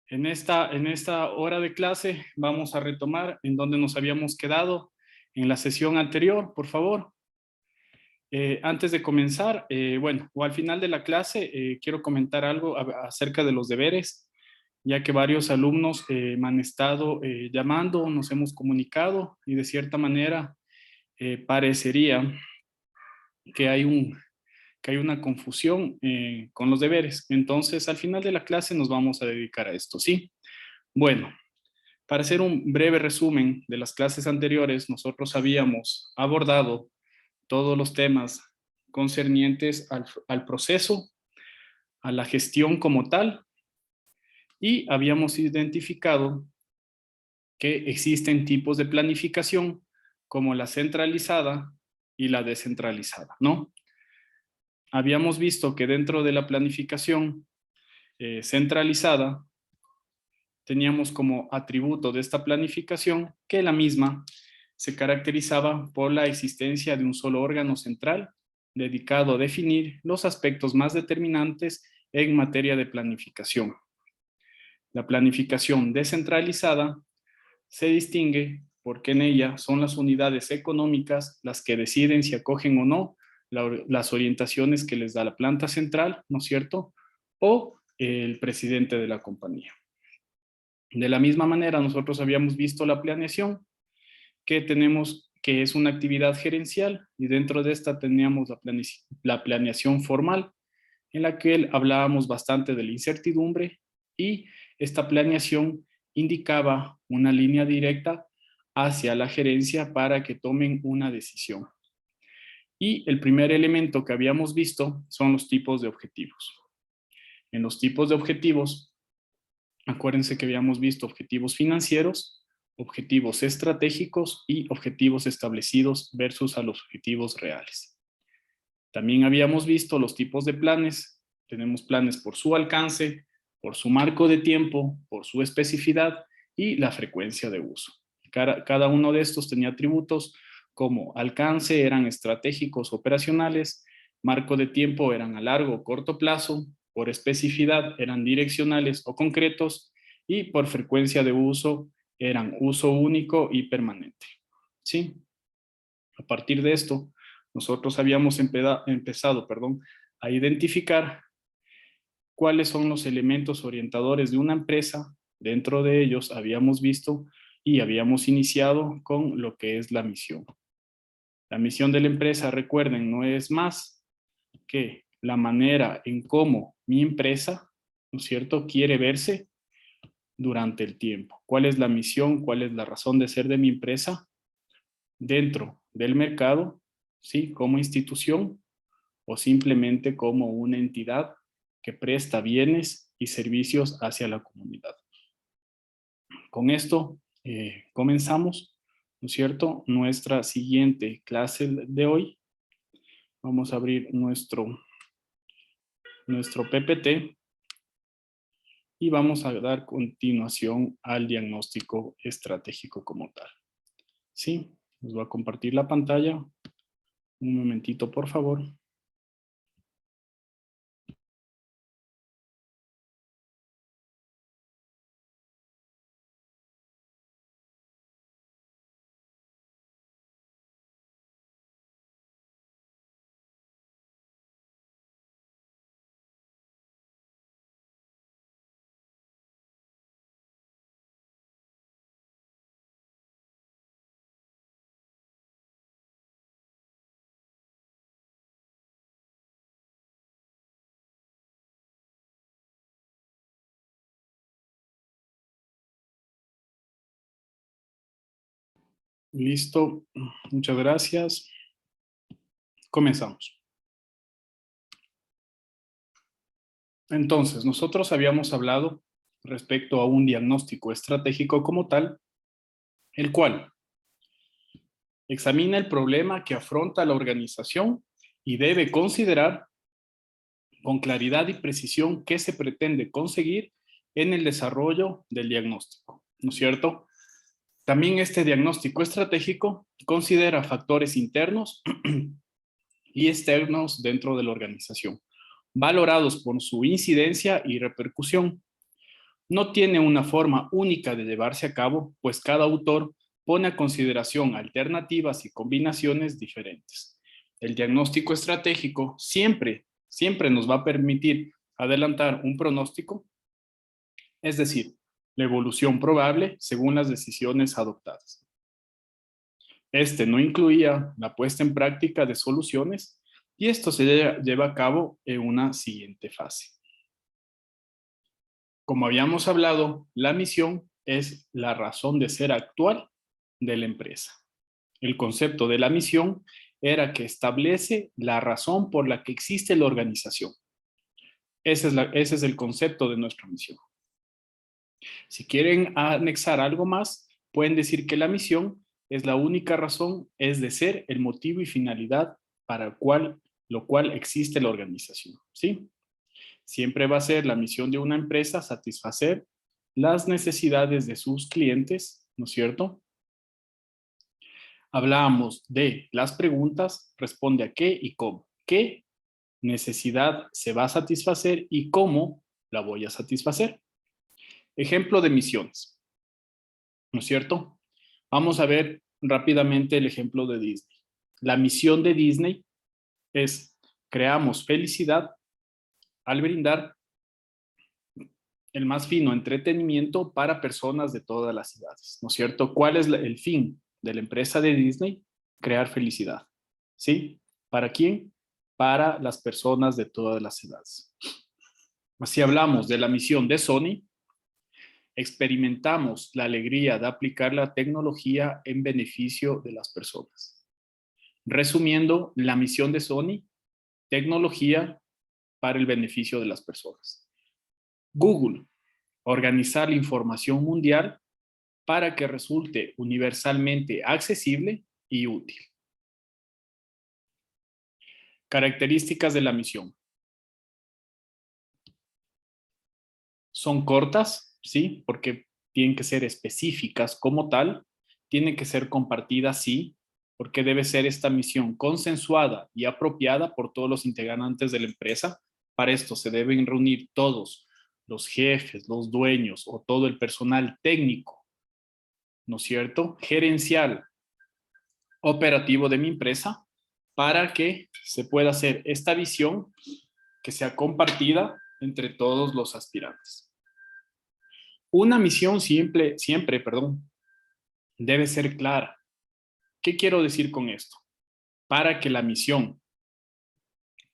En esta hora de clase vamos a retomar en donde nos habíamos quedado en la sesión anterior, por favor. Antes de comenzar, bueno, o al final de la clase, quiero comentar algo acerca de los deberes, ya que varios alumnos me han estado llamando, nos hemos comunicado y de cierta manera parecería que hay una confusión con los deberes. Entonces, al final de la clase nos vamos a dedicar a esto, ¿sí? Bueno, para hacer un breve resumen de las clases anteriores, nosotros habíamos abordado todos los temas concernientes al proceso, a la gestión como tal, y habíamos identificado que existen tipos de planificación como la centralizada y la descentralizada, ¿no? Habíamos visto que dentro de la planificación centralizada teníamos como atributo de esta planificación que la misma se caracterizaba por la existencia de un solo órgano central dedicado a definir los aspectos más determinantes en materia de planificación. La planificación descentralizada se distingue porque en ella son las unidades económicas las que deciden si acogen o no las orientaciones que les da la planta central, ¿no es cierto? O el presidente de la compañía. De la misma manera, nosotros habíamos visto la planeación, que es una actividad gerencial, y dentro de esta teníamos la planeación formal, en la que hablábamos bastante de la incertidumbre, y esta planeación indicaba una línea directa hacia la gerencia para que tomen una decisión. Y el primer elemento que habíamos visto son los tipos de objetivos. En los tipos de objetivos, acuérdense que habíamos visto objetivos financieros, objetivos estratégicos y objetivos establecidos versus a los objetivos reales. También habíamos visto los tipos de planes. Tenemos planes por su alcance, por su marco de tiempo, por su especificidad y la frecuencia de uso. Cada uno de estos tenía atributos como alcance, eran estratégicos operacionales, marco de tiempo eran a largo o corto plazo, por especificidad eran direccionales o concretos, y por frecuencia de uso eran uso único y permanente. ¿Sí? A partir de esto, nosotros habíamos empezado a identificar cuáles son los elementos orientadores de una empresa. Dentro de ellos habíamos visto y habíamos iniciado con lo que es la misión. La misión de la empresa, recuerden, no es más que la manera en cómo mi empresa, ¿no es cierto?, quiere verse durante el tiempo. ¿Cuál es la misión? ¿Cuál es la razón de ser de mi empresa dentro del mercado? ¿Sí? Como institución o simplemente como una entidad que presta bienes y servicios hacia la comunidad. Con esto comenzamos, ¿no es cierto?, nuestra siguiente clase de hoy. Vamos a abrir nuestro PPT y vamos a dar continuación al diagnóstico estratégico como tal. ¿Sí? Les voy a compartir la pantalla. Un momentito, por favor. Listo. Muchas gracias. Comenzamos. Entonces, nosotros habíamos hablado respecto a un diagnóstico estratégico como tal, el cual examina el problema que afronta la organización y debe considerar con claridad y precisión qué se pretende conseguir en el desarrollo del diagnóstico, ¿no es cierto? También este diagnóstico estratégico considera factores internos y externos dentro de la organización, valorados por su incidencia y repercusión. No tiene una forma única de llevarse a cabo, pues cada autor pone a consideración alternativas y combinaciones diferentes. El diagnóstico estratégico siempre nos va a permitir adelantar un pronóstico, es decir, la evolución probable según las decisiones adoptadas. Este no incluía la puesta en práctica de soluciones y esto se lleva a cabo en una siguiente fase. Como habíamos hablado, la misión es la razón de ser actual de la empresa. El concepto de la misión era que establece la razón por la que existe la organización. Ese es el concepto de nuestra misión. Si quieren anexar algo más, pueden decir que la misión es la única razón, es de ser, el motivo y finalidad para lo cual existe la organización. ¿Sí? Siempre va a ser la misión de una empresa satisfacer las necesidades de sus clientes, ¿no es cierto? Hablábamos de las preguntas, responde a qué y cómo. ¿Qué necesidad se va a satisfacer y cómo la voy a satisfacer? Ejemplo de misiones, ¿no es cierto? Vamos a ver rápidamente el ejemplo de Disney. La misión de Disney es creamos felicidad al brindar el más fino entretenimiento para personas de todas las edades, ¿no es cierto? ¿Cuál es el fin de la empresa de Disney? Crear felicidad, ¿sí? ¿Para quién? Para las personas de todas las edades. Si hablamos de la misión de Sony, experimentamos la alegría de aplicar la tecnología en beneficio de las personas. Resumiendo, la misión de Sony, tecnología para el beneficio de las personas. Google, organizar la información mundial para que resulte universalmente accesible y útil. Características de la misión. Son cortas, ¿sí? Porque tienen que ser específicas como tal. Tienen que ser compartidas, sí, porque debe ser esta misión consensuada y apropiada por todos los integrantes de la empresa. Para esto se deben reunir todos los jefes, los dueños o todo el personal técnico, ¿no es cierto? Gerencial, operativo de mi empresa, para que se pueda hacer esta visión que sea compartida entre todos los aspirantes. Una misión siempre, debe ser clara. ¿Qué quiero decir con esto? Para que la misión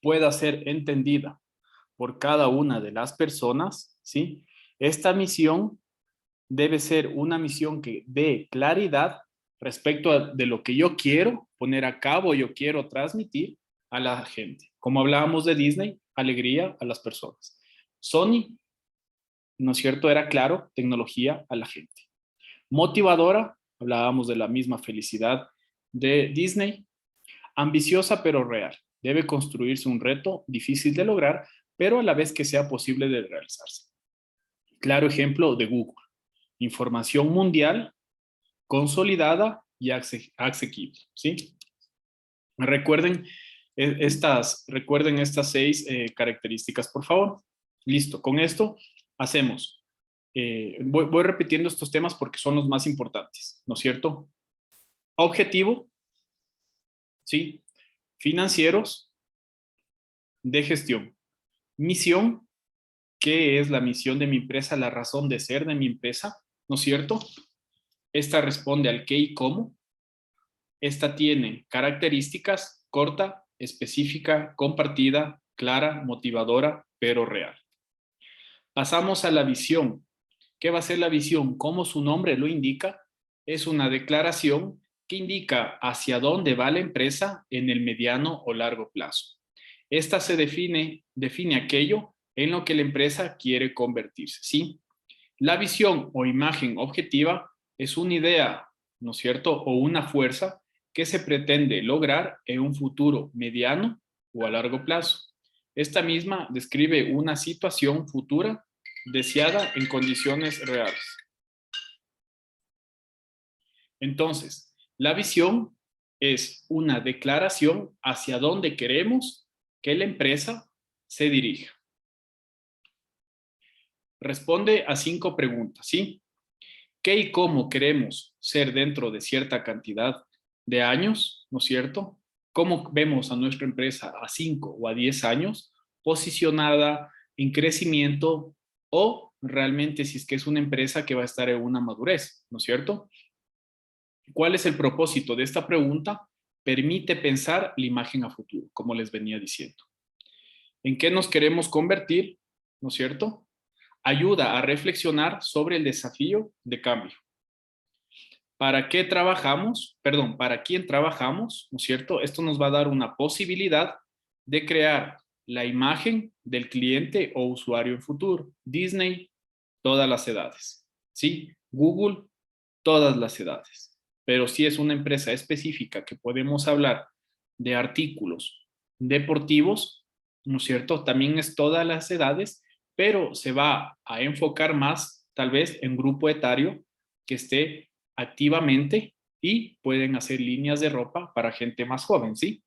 pueda ser entendida por cada una de las personas, ¿sí? Esta misión debe ser una misión que dé claridad respecto de lo que yo quiero poner a cabo, yo quiero transmitir a la gente. Como hablábamos de Disney, alegría a las personas. Sony, ¿no es cierto? Era claro, tecnología a la gente. Motivadora, hablábamos de la misma felicidad de Disney. Ambiciosa pero real. Debe construirse un reto difícil de lograr, pero a la vez que sea posible de realizarse. Claro ejemplo de Google. Información mundial consolidada y asequible, ¿sí? Recuerden recuerden estas 6 características, por favor. Listo, con esto hacemos. Voy repitiendo estos temas porque son los más importantes, ¿no es cierto? Objetivo, ¿sí? Financieros, de gestión. Misión, ¿qué es la misión de mi empresa? La razón de ser de mi empresa, ¿no es cierto? Esta responde al qué y cómo. Esta tiene características corta, específica, compartida, clara, motivadora, pero real. Pasamos a la visión. ¿Qué va a ser la visión? Como su nombre lo indica, es una declaración que indica hacia dónde va la empresa en el mediano o largo plazo. Esta se define aquello en lo que la empresa quiere convertirse, ¿sí? La visión o imagen objetiva es una idea, ¿no es cierto? O una fuerza que se pretende lograr en un futuro mediano o a largo plazo. Esta misma describe una situación futura deseada en condiciones reales. Entonces, la visión es una declaración hacia dónde queremos que la empresa se dirija. responde a 5 preguntas, ¿sí? ¿Qué y cómo queremos ser dentro de cierta cantidad de años, ¿no es cierto? ¿Cómo vemos a nuestra empresa a 5 o a 10 años posicionada en crecimiento o realmente si es que es una empresa que va a estar en una madurez, ¿no es cierto? ¿Cuál es el propósito de esta pregunta? Permite pensar la imagen a futuro, como les venía diciendo. ¿En qué nos queremos convertir? ¿No es cierto? Ayuda a reflexionar sobre el desafío de cambio. ¿Para qué trabajamos? Perdón, ¿para quién trabajamos? ¿No es cierto? Esto nos va a dar una posibilidad de crear la imagen del cliente o usuario en futuro. Disney, todas las edades. ¿Sí? Google, todas las edades. Pero si es una empresa específica que podemos hablar de artículos deportivos, ¿no es cierto? También es todas las edades, pero se va a enfocar más tal vez en grupo etario que esté activamente y pueden hacer líneas de ropa para gente más joven, ¿sí?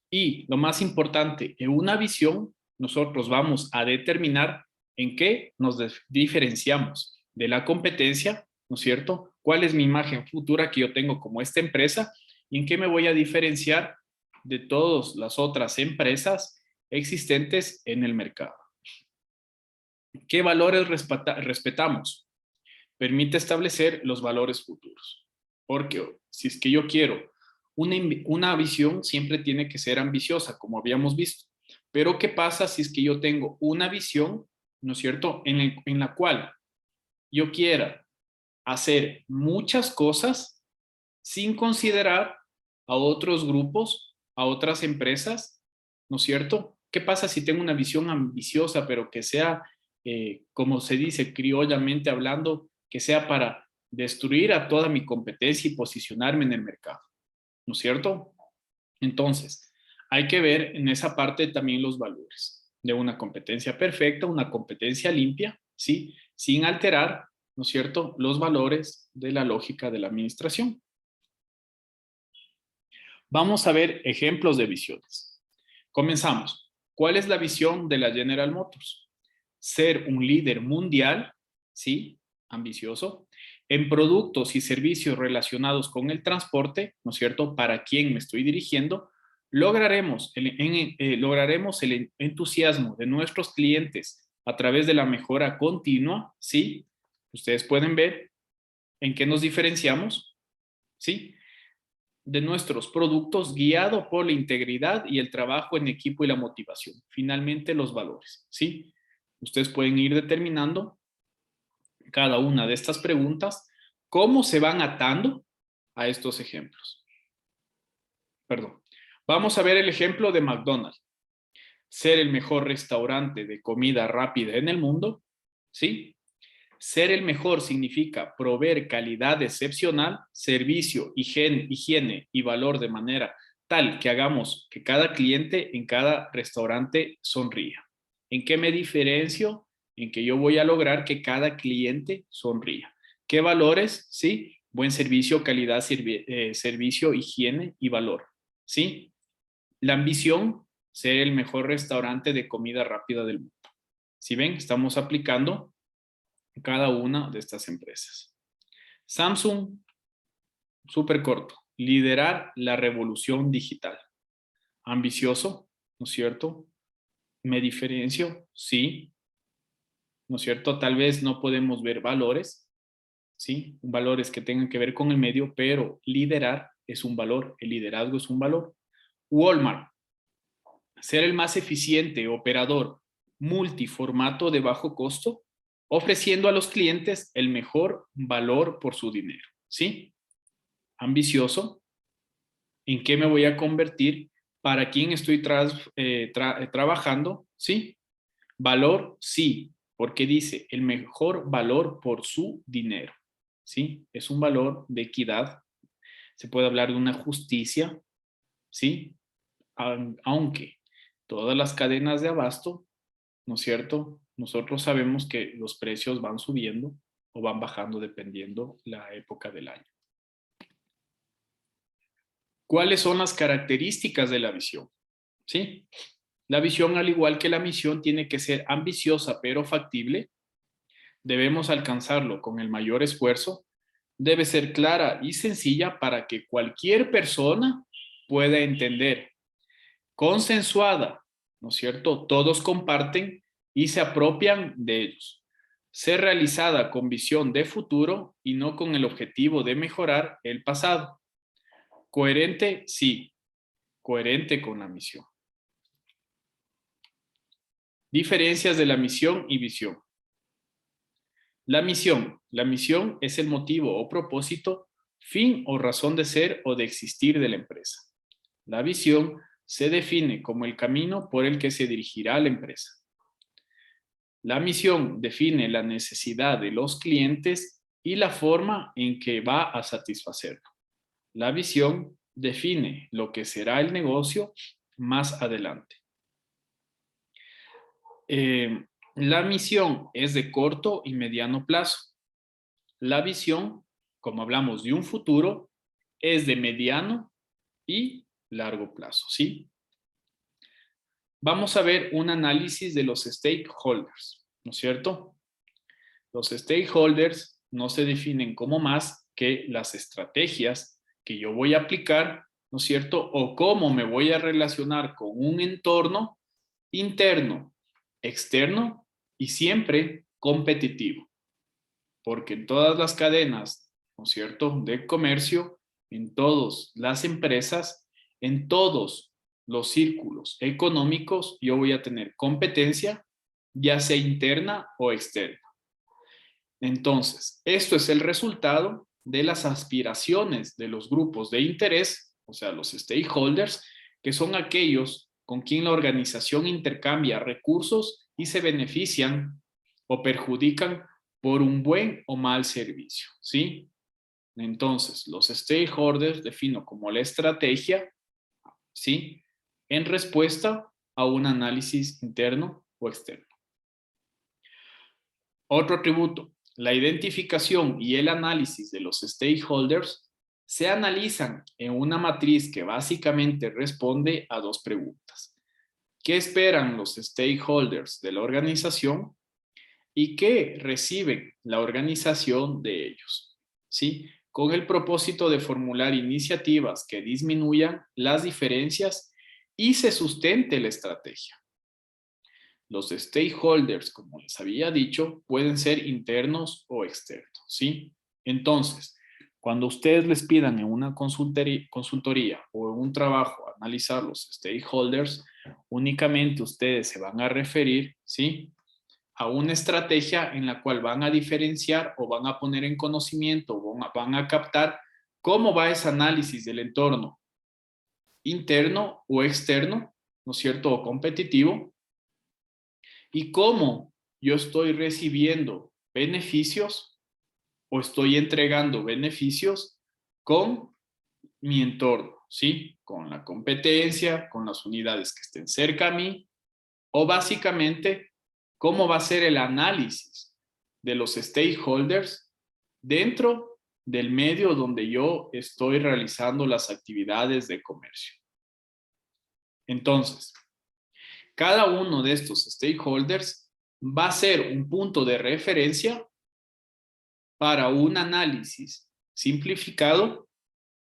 Y lo más importante, en una visión, nosotros vamos a determinar en qué nos diferenciamos de la competencia, ¿no es cierto? ¿Cuál es mi imagen futura que yo tengo como esta empresa y en qué me voy a diferenciar de todas las otras empresas existentes en el mercado? ¿Qué valores respetamos? Permite establecer los valores futuros. Porque si es que yo quiero una visión, siempre tiene que ser ambiciosa, como habíamos visto. Pero ¿qué pasa si es que yo tengo una visión, ¿no es cierto?, en la cual yo quiera hacer muchas cosas sin considerar a otros grupos, a otras empresas, ¿no es cierto? ¿Qué pasa si tengo una visión ambiciosa, pero que sea, como se dice criollamente hablando, que sea para destruir a toda mi competencia y posicionarme en el mercado? ¿No es cierto? Entonces, hay que ver en esa parte también los valores de una competencia perfecta, una competencia limpia, ¿sí? Sin alterar, ¿no es cierto?, los valores de la lógica de la administración. Vamos a ver ejemplos de visiones. Comenzamos. ¿Cuál es la visión de la General Motors? Ser un líder mundial, ¿sí? Ambicioso, en productos y servicios relacionados con el transporte, ¿no es cierto? ¿Para quién me estoy dirigiendo? Lograremos el entusiasmo de nuestros clientes a través de la mejora continua, ¿sí? Ustedes pueden ver en qué nos diferenciamos, ¿sí? De nuestros productos guiado por la integridad y el trabajo en equipo y la motivación. Finalmente, los valores, ¿sí? Ustedes pueden ir determinando cada una de estas preguntas, cómo se van atando a estos ejemplos. Perdón. Vamos a ver el ejemplo de McDonald's. Ser el mejor restaurante de comida rápida en el mundo, ¿sí? Ser el mejor significa proveer calidad excepcional, servicio, higiene y valor de manera tal que hagamos que cada cliente en cada restaurante sonría. ¿En qué me diferencio? En que yo voy a lograr que cada cliente sonría. ¿Qué valores? Sí, buen servicio, calidad, servicio, higiene y valor. ¿Sí? La ambición, ser el mejor restaurante de comida rápida del mundo. Si ven, estamos aplicando cada una de estas empresas. Samsung, súper corto, liderar la revolución digital. Ambicioso, ¿no es cierto? ¿Me diferencio? Sí, ¿no es cierto? Tal vez no podemos ver valores, ¿sí? Valores que tengan que ver con el medio, pero liderar es un valor, el liderazgo es un valor. Walmart, ser el más eficiente operador multiformato de bajo costo, ofreciendo a los clientes el mejor valor por su dinero, ¿sí? Ambicioso, ¿en qué me voy a convertir? ¿Para quién estoy trabajando? ¿Sí? Valor, sí, porque dice el mejor valor por su dinero, ¿sí? Es un valor de equidad, se puede hablar de una justicia, ¿sí? Aunque todas las cadenas de abasto, ¿no es cierto? Nosotros sabemos que los precios van subiendo o van bajando dependiendo la época del año. ¿Cuáles son las características de la visión? ¿Sí? La visión, al igual que la misión, tiene que ser ambiciosa pero factible. Debemos alcanzarlo con el mayor esfuerzo. Debe ser clara y sencilla para que cualquier persona pueda entender. Consensuada, ¿no es cierto? Todos comparten y se apropian de ellos. Ser realizada con visión de futuro y no con el objetivo de mejorar el pasado. Coherente, sí, coherente con la misión. Diferencias de la misión y visión. La misión es el motivo o propósito, fin o razón de ser o de existir de la empresa. La visión se define como el camino por el que se dirigirá la empresa. La misión define la necesidad de los clientes y la forma en que va a satisfacerlo. La visión define lo que será el negocio más adelante. La misión es de corto y mediano plazo. La visión, como hablamos de un futuro, es de mediano y largo plazo, ¿sí? Vamos a ver un análisis de los stakeholders, ¿no es cierto? Los stakeholders no se definen como más que las estrategias que yo voy a aplicar, ¿no es cierto? O cómo me voy a relacionar con un entorno interno, externo y siempre competitivo. Porque en todas las cadenas, ¿no es cierto?, de comercio, en todas las empresas, en todos los círculos económicos, yo voy a tener competencia, ya sea interna o externa. Entonces, esto es el resultado de las aspiraciones de los grupos de interés, o sea, los stakeholders, que son aquellos con quien la organización intercambia recursos y se benefician o perjudican por un buen o mal servicio, ¿sí? Entonces, los stakeholders defino como la estrategia, ¿sí? En respuesta a un análisis interno o externo. Otro atributo, la identificación y el análisis de los stakeholders se analizan en una matriz que básicamente responde a dos preguntas. ¿Qué esperan los stakeholders de la organización? ¿Y qué reciben la organización de ellos? ¿Sí? Con el propósito de formular iniciativas que disminuyan las diferencias y se sustente la estrategia. Los stakeholders, como les había dicho, pueden ser internos o externos, ¿sí? Entonces, cuando ustedes les pidan en una consultoría o en un trabajo analizar los stakeholders, únicamente ustedes se van a referir, ¿sí?, a una estrategia en la cual van a diferenciar o van a poner en conocimiento o van a captar cómo va ese análisis del entorno interno o externo, ¿no es cierto?, o competitivo, y cómo yo estoy recibiendo beneficios o estoy entregando beneficios con mi entorno, ¿sí? Con la competencia, con las unidades que estén cerca a mí, o básicamente cómo va a ser el análisis de los stakeholders dentro del medio donde yo estoy realizando las actividades de comercio. Entonces, cada uno de estos stakeholders va a ser un punto de referencia para un análisis simplificado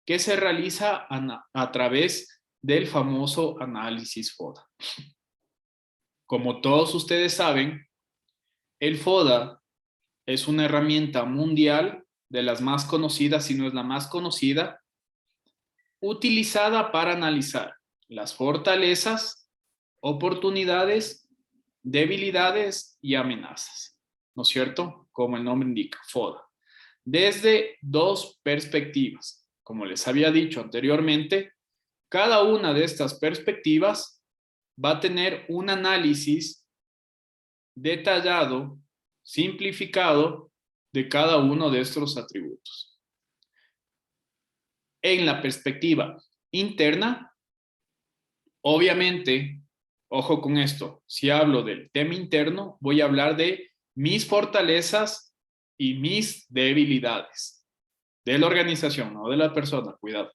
que se realiza a través del famoso análisis FODA. Como todos ustedes saben, el FODA es una herramienta mundial de las más conocidas, si no es la más conocida, utilizada para analizar las fortalezas, oportunidades, debilidades y amenazas, ¿no es cierto? Como el nombre indica, FODA. Desde dos perspectivas. Como les había dicho anteriormente, cada una de estas perspectivas va a tener un análisis detallado, simplificado de cada uno de estos atributos. En la perspectiva interna, obviamente, ojo con esto, si hablo del tema interno, voy a hablar de mis fortalezas y mis debilidades de la organización, no de la persona, cuidado.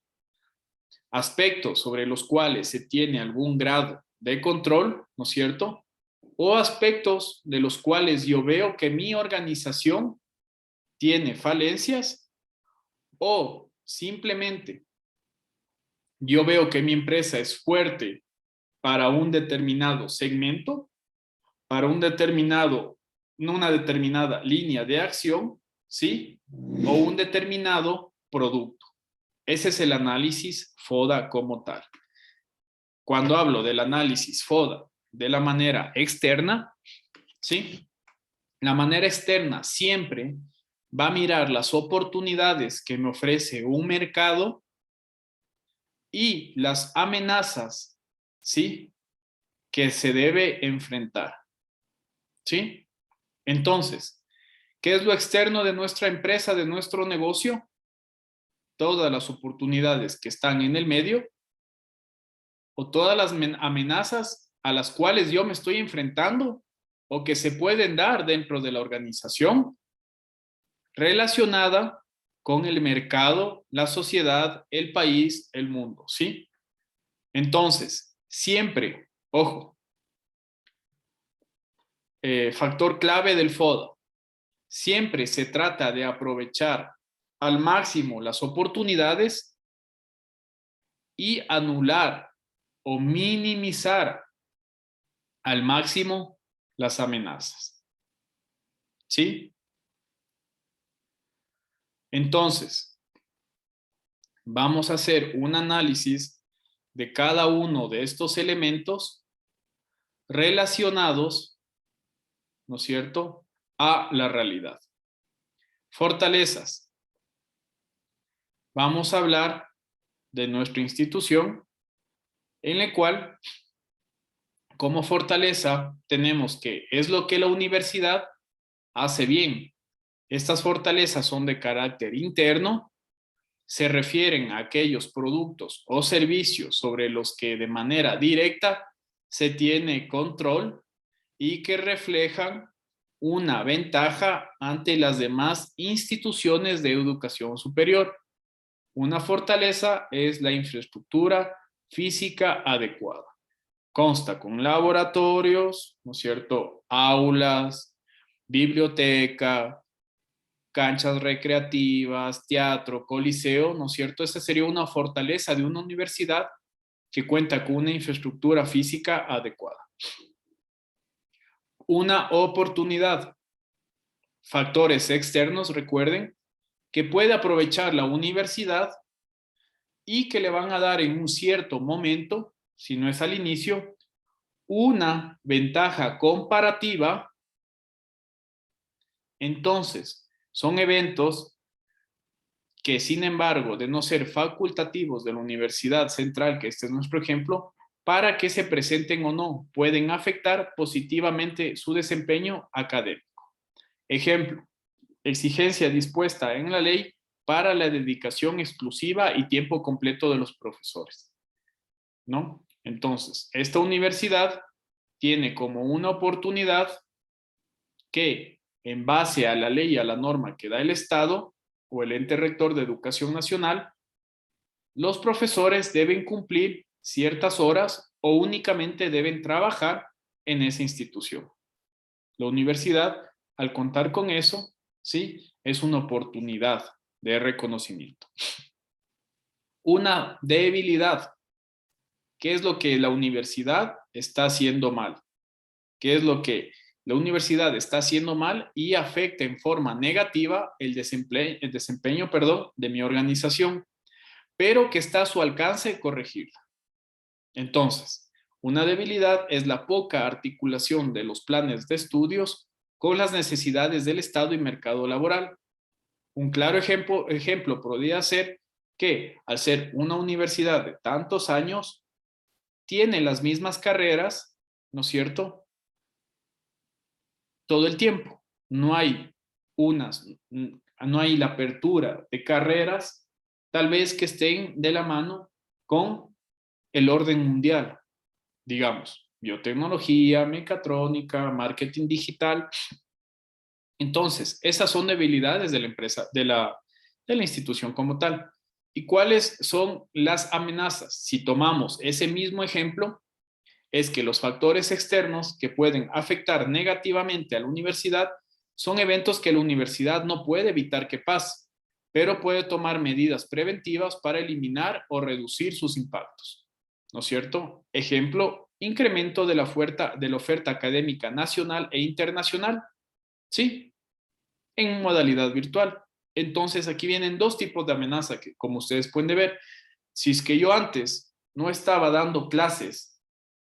Aspectos sobre los cuales se tiene algún grado de control, ¿no es cierto? O aspectos de los cuales yo veo que mi organización tiene falencias, o simplemente yo veo que mi empresa es fuerte para un determinado segmento, para un determinado, no una determinada línea de acción, ¿sí? O un determinado producto. Ese es el análisis FODA como tal. Cuando hablo del análisis FODA de la manera externa, ¿sí? La manera externa siempre va a mirar las oportunidades que me ofrece un mercado y las amenazas, ¿sí? Que se debe enfrentar, ¿sí? Entonces, ¿qué es lo externo de nuestra empresa, de nuestro negocio? Todas las oportunidades que están en el medio o todas las amenazas a las cuales yo me estoy enfrentando o que se pueden dar dentro de la organización relacionada con el mercado, la sociedad, el país, el mundo, ¿sí? Entonces, siempre, ojo, factor clave del FODA, siempre se trata de aprovechar al máximo las oportunidades y anular o minimizar al máximo las amenazas. ¿Sí? Entonces, vamos a hacer un análisis de cada uno de estos elementos relacionados, ¿no es cierto?, a la realidad. Fortalezas. Vamos a hablar de nuestra institución, en la cual, como fortaleza, tenemos que es lo que la universidad hace bien. Estas fortalezas son de carácter interno, se refieren a aquellos productos o servicios sobre los que de manera directa se tiene control y que reflejan una ventaja ante las demás instituciones de educación superior. Una fortaleza es la infraestructura física adecuada. Consta con laboratorios, ¿no es cierto?, aulas, biblioteca, canchas recreativas, teatro, coliseo, ¿no es cierto? Esa sería una fortaleza de una universidad que cuenta con una infraestructura física adecuada. Una oportunidad. Factores externos, recuerden, que puede aprovechar la universidad y que le van a dar en un cierto momento, si no es al inicio, una ventaja comparativa. Entonces, son eventos que, sin embargo, de no ser facultativos de la Universidad Central, que este es nuestro ejemplo, para que se presenten o no, pueden afectar positivamente su desempeño académico. Ejemplo, exigencia dispuesta en la ley para la dedicación exclusiva y tiempo completo de los profesores, ¿no? Entonces, esta universidad tiene como una oportunidad que, en base a la ley y a la norma que da el Estado o el ente rector de educación nacional, los profesores deben cumplir ciertas horas o únicamente deben trabajar en esa institución. La universidad, al contar con eso, ¿sí?, es una oportunidad de reconocimiento. Una debilidad. ¿Qué es lo que la universidad está haciendo mal? ¿Qué es lo que la universidad está haciendo mal y afecta en forma negativa el desempeño, de mi organización, pero que está a su alcance corregirla? Entonces, una debilidad es la poca articulación de los planes de estudios con las necesidades del Estado y mercado laboral. Un claro ejemplo podría ser que, al ser una universidad de tantos años, tiene las mismas carreras, ¿no es cierto?, todo el tiempo. No hay la apertura de carreras, tal vez que estén de la mano con el orden mundial, digamos, biotecnología, mecatrónica, marketing digital. Entonces, esas son debilidades de la empresa, de la institución como tal. ¿Y cuáles son las amenazas? Si tomamos ese mismo ejemplo, es que los factores externos que pueden afectar negativamente a la universidad son eventos que la universidad no puede evitar que pase, pero puede tomar medidas preventivas para eliminar o reducir sus impactos. ¿No es cierto? Ejemplo, incremento de la oferta académica nacional e internacional. Sí, en modalidad virtual. Entonces, aquí vienen dos tipos de amenaza que, como ustedes pueden ver, si es que yo antes no estaba dando clases,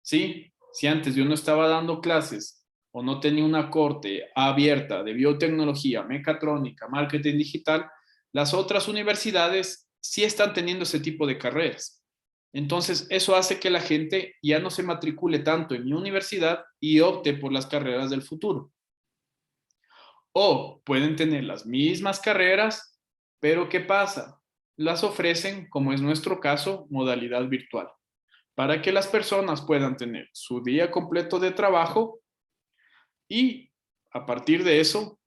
¿sí? Si antes yo no estaba dando clases o no tenía una corte abierta de biotecnología, mecatrónica, marketing digital, las otras universidades sí están teniendo ese tipo de carreras. Entonces, eso hace que la gente ya no se matricule tanto en mi universidad y opte por las carreras del futuro. O pueden tener las mismas carreras, pero ¿qué pasa? Las ofrecen, como es nuestro caso, modalidad virtual, para que las personas puedan tener su día completo de trabajo y a partir de eso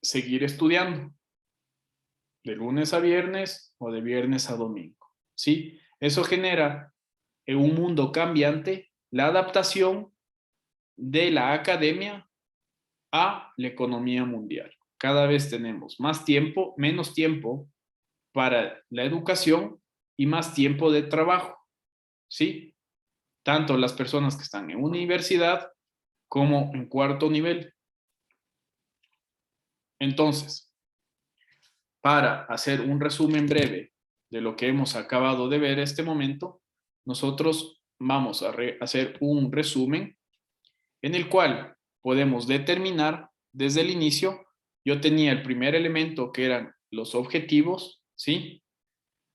seguir estudiando de lunes a viernes o de viernes a domingo. ¿Sí? Eso genera en un mundo cambiante la adaptación de la academia a la economía mundial. Cada vez tenemos más tiempo, menos tiempo para la educación y más tiempo de trabajo, ¿sí? Tanto las personas que están en universidad como en cuarto nivel. Entonces, para hacer un resumen breve de lo que hemos acabado de ver este momento, nosotros vamos a hacer un resumen en el cual podemos determinar desde el inicio, yo tenía el primer elemento que eran los objetivos, ¿sí?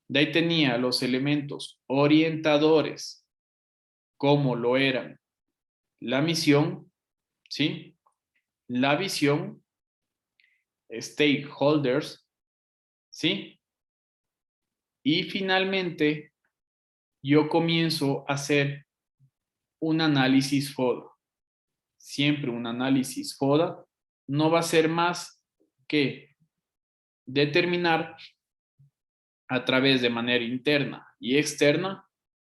De ahí tenía los elementos orientadores, como lo eran la misión, ¿sí? La visión, stakeholders, ¿sí? Y finalmente, yo comienzo a hacer un análisis FODA. Siempre un análisis FODA no va a ser más que determinar a través de manera interna y externa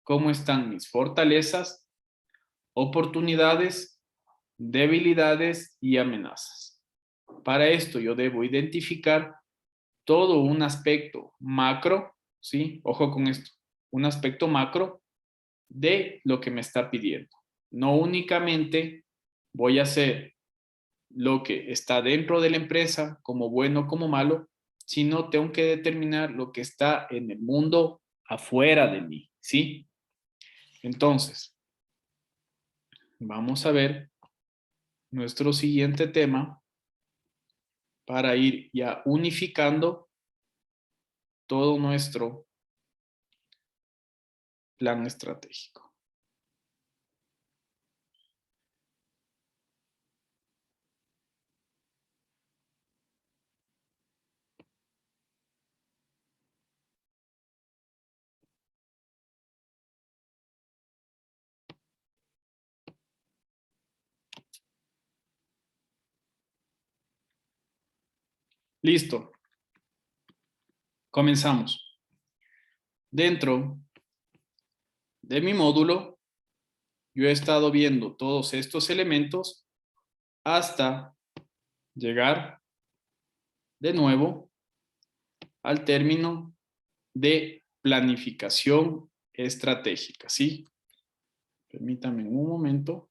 cómo están mis fortalezas, oportunidades, debilidades y amenazas. Para esto yo debo identificar todo un aspecto macro, ¿sí? Ojo con esto, un aspecto macro de lo que me está pidiendo. No únicamente voy a hacer lo que está dentro de la empresa como bueno o como malo, sino tengo que determinar lo que está en el mundo afuera de mí, ¿sí? Entonces, vamos a ver nuestro siguiente tema para ir ya unificando todo nuestro plan estratégico. Listo, comenzamos. Dentro de mi módulo, yo he estado viendo todos estos elementos hasta llegar de nuevo al término de planificación estratégica, ¿sí? Permítanme un momento.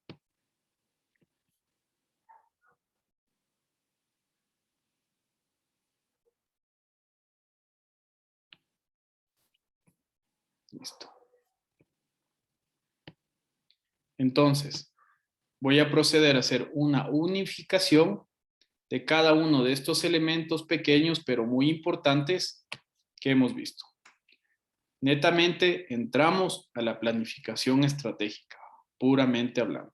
Listo. Entonces, voy a proceder a hacer una unificación de cada uno de estos elementos pequeños pero muy importantes que hemos visto. Netamente entramos a la planificación estratégica, puramente hablando.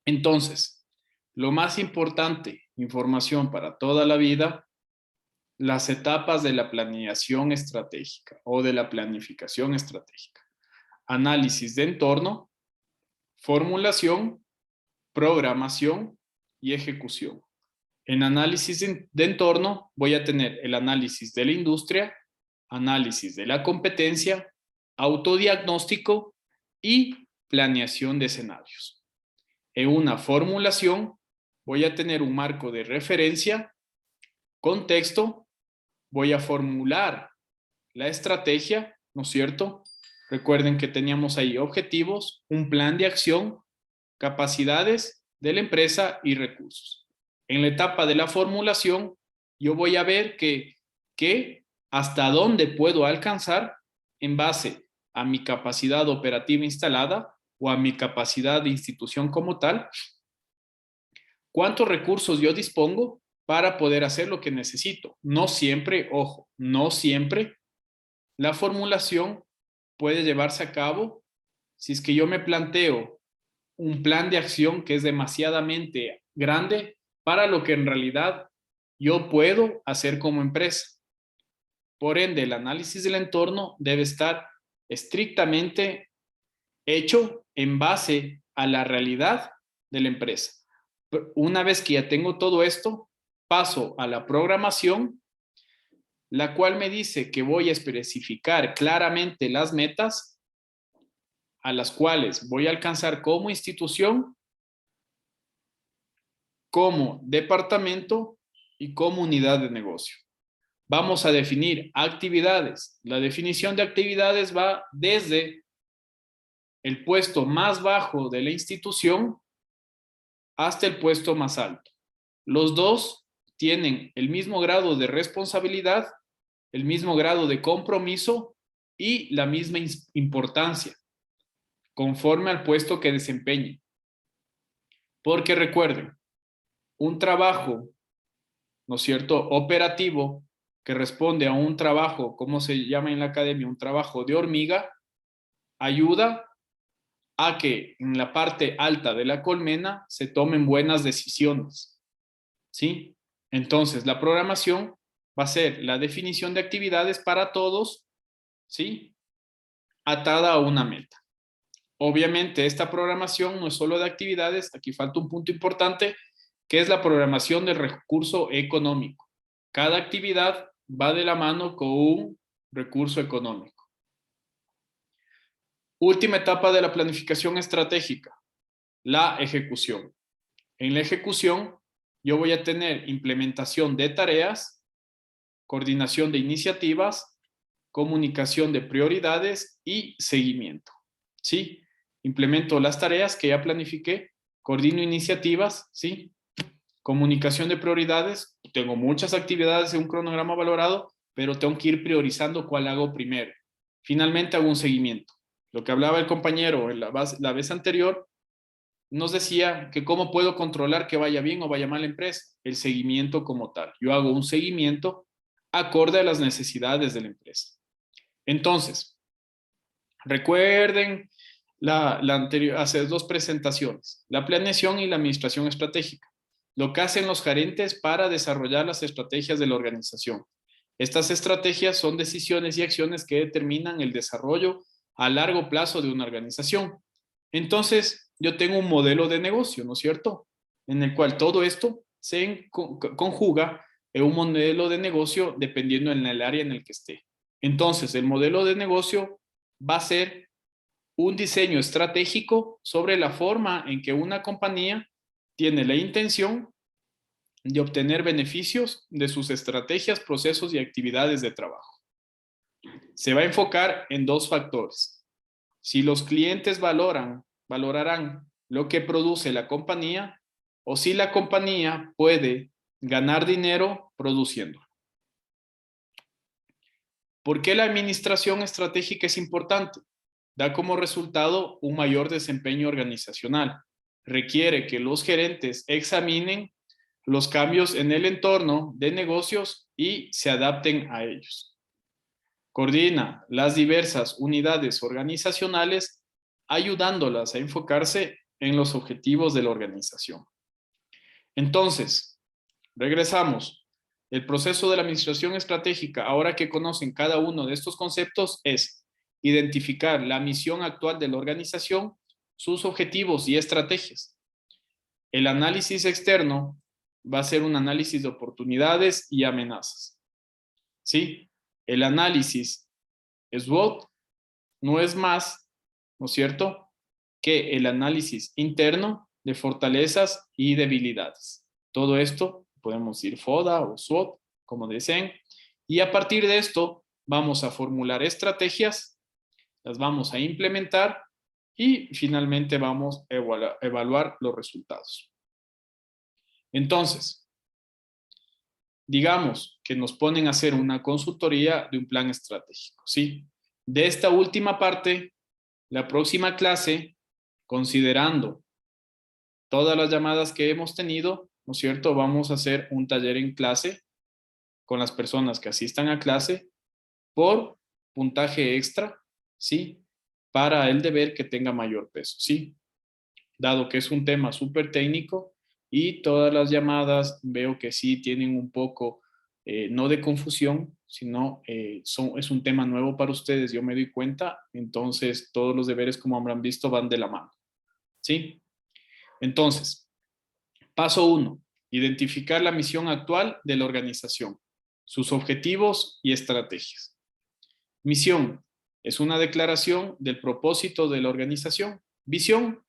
Entonces, lo más importante, información para toda la vida, las etapas de la planeación estratégica o de la planificación estratégica. Análisis de entorno, formulación, programación y ejecución. En análisis de entorno voy a tener el análisis de la industria, análisis de la competencia, autodiagnóstico y planeación de escenarios. En una formulación voy a tener un marco de referencia, contexto, voy a formular la estrategia, ¿no es cierto? Recuerden que teníamos ahí objetivos, un plan de acción, capacidades de la empresa y recursos. En la etapa de la formulación, yo voy a ver que hasta dónde puedo alcanzar en base a mi capacidad operativa instalada o a mi capacidad de institución como tal, cuántos recursos yo dispongo para poder hacer lo que necesito. No siempre, ojo, no siempre la formulación puede llevarse a cabo si es que yo me planteo un plan de acción que es demasiadamente grande para lo que en realidad yo puedo hacer como empresa. Por ende, el análisis del entorno debe estar estrictamente hecho en base a la realidad de la empresa. Una vez que ya tengo todo esto, paso a la programación, la cual me dice que voy a especificar claramente las metas a las cuales voy a alcanzar como institución, como departamento y como unidad de negocio. Vamos a definir actividades. La definición de actividades va desde el puesto más bajo de la institución hasta el puesto más alto. Los dos tienen el mismo grado de responsabilidad, el mismo grado de compromiso y la misma importancia, conforme al puesto que desempeñen. Porque recuerden, un trabajo, ¿no es cierto?, operativo, que responde a un trabajo, ¿cómo se llama en la academia? Un trabajo de hormiga, ayuda a que en la parte alta de la colmena se tomen buenas decisiones, ¿sí? Entonces, la programación va a ser la definición de actividades para todos, ¿sí? Atada a una meta. Obviamente, esta programación no es solo de actividades, aquí falta un punto importante, que es la programación del recurso económico. Cada actividad va de la mano con un recurso económico. Última etapa de la planificación estratégica, la ejecución. En la ejecución, yo voy a tener implementación de tareas, coordinación de iniciativas, comunicación de prioridades y seguimiento. ¿Sí? Implemento las tareas que ya planifiqué, coordino iniciativas, ¿sí? Comunicación de prioridades, tengo muchas actividades en un cronograma valorado, pero tengo que ir priorizando cuál hago primero. Finalmente hago un seguimiento. Lo que hablaba el compañero en la vez anterior, nos decía que cómo puedo controlar que vaya bien o vaya mal la empresa. El seguimiento como tal. Yo hago un seguimiento acorde a las necesidades de la empresa. Entonces, recuerden la anterior, hacer dos presentaciones, la planeación y la administración estratégica. Lo que hacen los gerentes para desarrollar las estrategias de la organización. Estas estrategias son decisiones y acciones que determinan el desarrollo a largo plazo de una organización. Entonces, yo tengo un modelo de negocio, ¿no es cierto? En el cual todo esto se conjuga en un modelo de negocio dependiendo en el área en el que esté. Entonces, el modelo de negocio va a ser un diseño estratégico sobre la forma en que una compañía tiene la intención de obtener beneficios de sus estrategias, procesos y actividades de trabajo. Se va a enfocar en dos factores. Si los clientes valorarán lo que produce la compañía o si la compañía puede ganar dinero produciendo. ¿Por qué la administración estratégica es importante? Da como resultado un mayor desempeño organizacional. Requiere que los gerentes examinen los cambios en el entorno de negocios y se adapten a ellos. Coordina las diversas unidades organizacionales, ayudándolas a enfocarse en los objetivos de la organización. Entonces, regresamos. El proceso de la administración estratégica, ahora que conocen cada uno de estos conceptos, es identificar la misión actual de la organización, sus objetivos y estrategias. El análisis externo va a ser un análisis de oportunidades y amenazas. ¿Sí? El análisis SWOT no es más, ¿no es cierto?, que el análisis interno de fortalezas y debilidades. Todo esto podemos decir FODA o SWOT, como deseen. Y a partir de esto vamos a formular estrategias, las vamos a implementar y finalmente vamos a evaluar los resultados. Entonces, digamos que nos ponen a hacer una consultoría de un plan estratégico, ¿sí? De esta última parte, la próxima clase, considerando todas las llamadas que hemos tenido, ¿no es cierto? Vamos a hacer un taller en clase con las personas que asistan a clase por puntaje extra, ¿sí? Para el deber que tenga mayor peso, ¿sí? Dado que es un tema súper técnico y todas las llamadas veo que sí tienen un poco, no de confusión, sino es un tema nuevo para ustedes, yo me doy cuenta, entonces todos los deberes, como habrán visto, van de la mano, ¿sí? Entonces, paso 1, identificar la misión actual de la organización, sus objetivos y estrategias. Misión es una declaración del propósito de la organización. Visión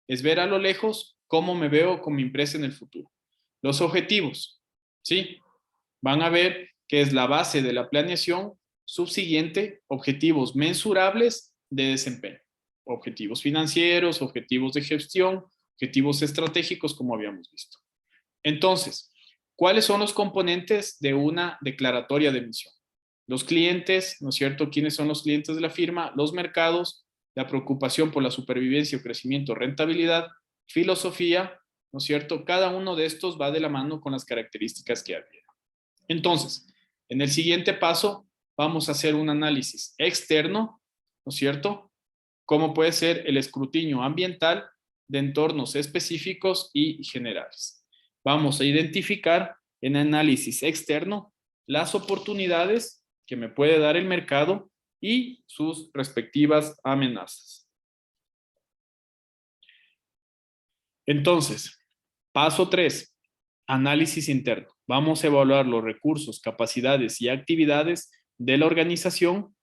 es ver a lo lejos cómo me veo con mi empresa en el futuro. Los objetivos, ¿sí? Van a ver que es la base de la planeación subsiguiente, objetivos mensurables de desempeño. Objetivos financieros, objetivos de gestión, objetivos estratégicos, como habíamos visto. Entonces, ¿cuáles son los componentes de una declaratoria de misión? Los clientes, ¿no es cierto? ¿Quiénes son los clientes de la firma? Los mercados, la preocupación por la supervivencia o crecimiento, rentabilidad, filosofía, ¿no es cierto? Cada uno de estos va de la mano con las características que había. Entonces, en el siguiente paso, vamos a hacer un análisis externo, ¿no es cierto? Como puede ser el escrutinio ambiental de entornos específicos y generales. Vamos a identificar en análisis externo las oportunidades que me puede dar el mercado y sus respectivas amenazas. Entonces, paso 3, análisis interno. Vamos a evaluar los recursos, capacidades y actividades de la organización,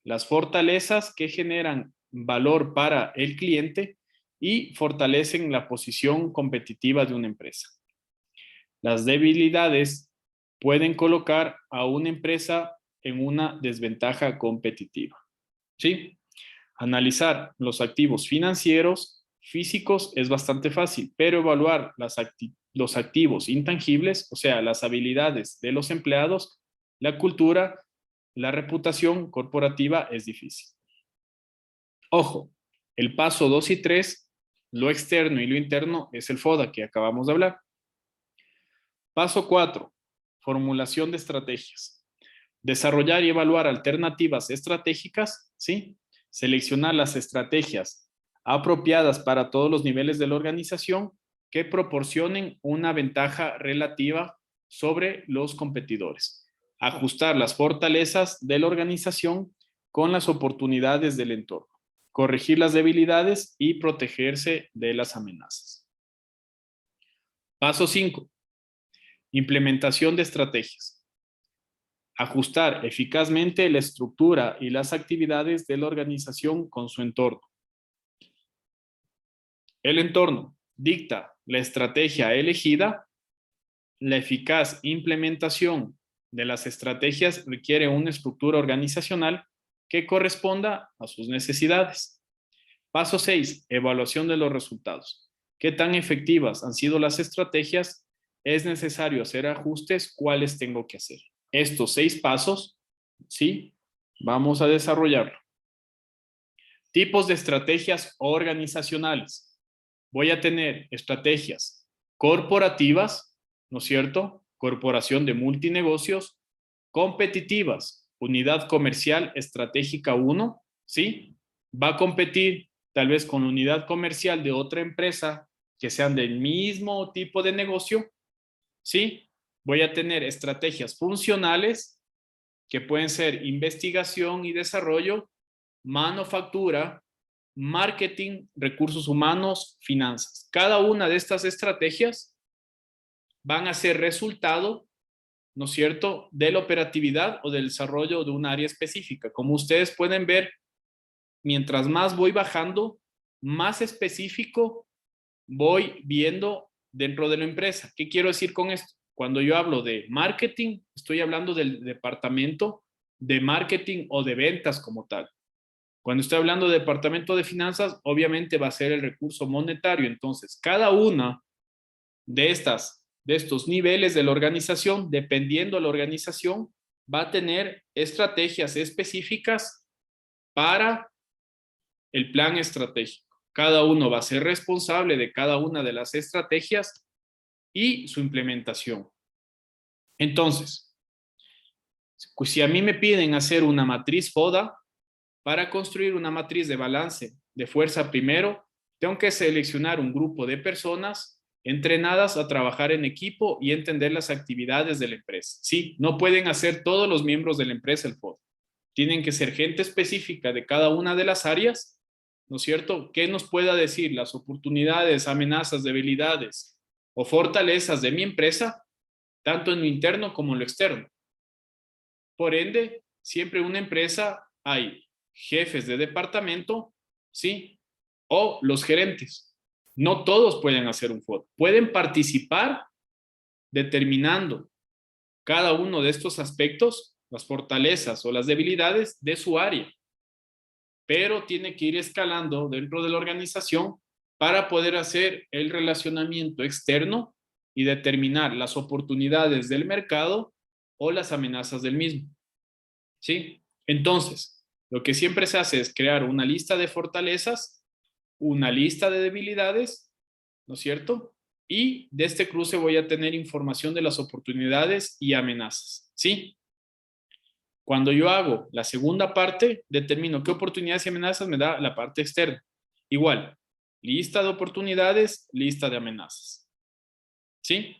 las fortalezas que generan valor para el cliente y fortalecen la posición competitiva de una empresa. Las debilidades pueden colocar a una empresa en una desventaja competitiva. ¿Sí? Analizar los activos financieros, físicos, es bastante fácil, pero evaluar los activos intangibles, o sea, las habilidades de los empleados, la cultura, la reputación corporativa es difícil. Ojo, el paso 2 y 3, lo externo y lo interno, es el FODA que acabamos de hablar. Paso 4, formulación de estrategias. Desarrollar y evaluar alternativas estratégicas, ¿sí? Seleccionar las estrategias apropiadas para todos los niveles de la organización que proporcionen una ventaja relativa sobre los competidores. Ajustar las fortalezas de la organización con las oportunidades del entorno. Corregir las debilidades y protegerse de las amenazas. Paso 5. Implementación de estrategias. Ajustar eficazmente la estructura y las actividades de la organización con su entorno. El entorno dicta la estrategia elegida. La eficaz implementación de las estrategias requiere una estructura organizacional que corresponda a sus necesidades. Paso 6. Evaluación de los resultados. ¿Qué tan efectivas han sido las estrategias? ¿Es necesario hacer ajustes? ¿Cuáles tengo que hacer? Estos 6 pasos, ¿sí? Vamos a desarrollarlo. Tipos de estrategias organizacionales. Voy a tener estrategias corporativas, ¿no es cierto? Corporación de multinegocios, competitivas, unidad comercial estratégica 1, ¿sí? Va a competir tal vez con unidad comercial de otra empresa que sean del mismo tipo de negocio, ¿sí? Voy a tener estrategias funcionales que pueden ser investigación y desarrollo, manufactura, marketing, recursos humanos, finanzas. Cada una de estas estrategias van a ser resultado, ¿no es cierto?, de la operatividad o del desarrollo de un área específica. Como ustedes pueden ver, mientras más voy bajando, más específico voy viendo dentro de la empresa. ¿Qué quiero decir con esto? Cuando yo hablo de marketing, estoy hablando del departamento de marketing o de ventas como tal. Cuando estoy hablando de departamento de finanzas, obviamente va a ser el recurso monetario. Entonces, cada una de estos niveles de la organización, dependiendo de la organización, va a tener estrategias específicas para el plan estratégico. Cada uno va a ser responsable de cada una de las estrategias y su implementación. Entonces, si a mí me piden hacer una matriz FODA, para construir una matriz de balance de fuerza primero, tengo que seleccionar un grupo de personas entrenadas a trabajar en equipo y entender las actividades de la empresa. Sí, no pueden hacer todos los miembros de la empresa el FODA. Tienen que ser gente específica de cada una de las áreas, ¿no es cierto? Que nos pueda decir las oportunidades, amenazas, debilidades o fortalezas de mi empresa, tanto en lo interno como en lo externo. Por ende, siempre en una empresa hay jefes de departamento, ¿sí? O los gerentes. No todos pueden hacer un FODA. Pueden participar determinando cada uno de estos aspectos, las fortalezas o las debilidades de su área. Pero tiene que ir escalando dentro de la organización para poder hacer el relacionamiento externo y determinar las oportunidades del mercado o las amenazas del mismo. ¿Sí? Entonces, lo que siempre se hace es crear una lista de fortalezas, una lista de debilidades, ¿no es cierto? Y de este cruce voy a tener información de las oportunidades y amenazas, ¿sí? Cuando yo hago la segunda parte, determino qué oportunidades y amenazas me da la parte externa. Igual, lista de oportunidades, lista de amenazas, ¿sí?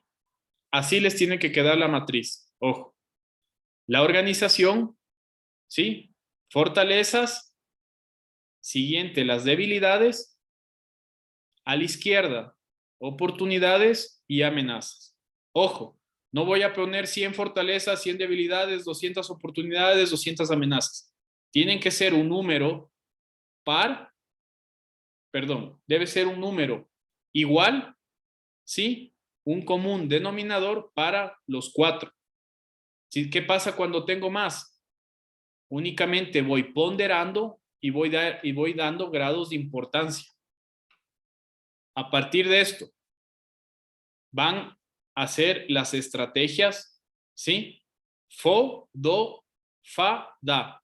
Así les tiene que quedar la matriz. Ojo, la organización, ¿sí? Fortalezas, siguiente, las debilidades, a la izquierda, oportunidades y amenazas. Ojo, no voy a poner 100 fortalezas, 100 debilidades, 200 oportunidades, 200 amenazas. Tienen que ser un número debe ser un número igual, ¿sí? Un común denominador para los cuatro. ¿Sí? ¿Qué pasa cuando tengo más? Únicamente voy ponderando y voy dando grados de importancia. A partir de esto, van a hacer las estrategias, ¿sí? FO, DO, FA, DA.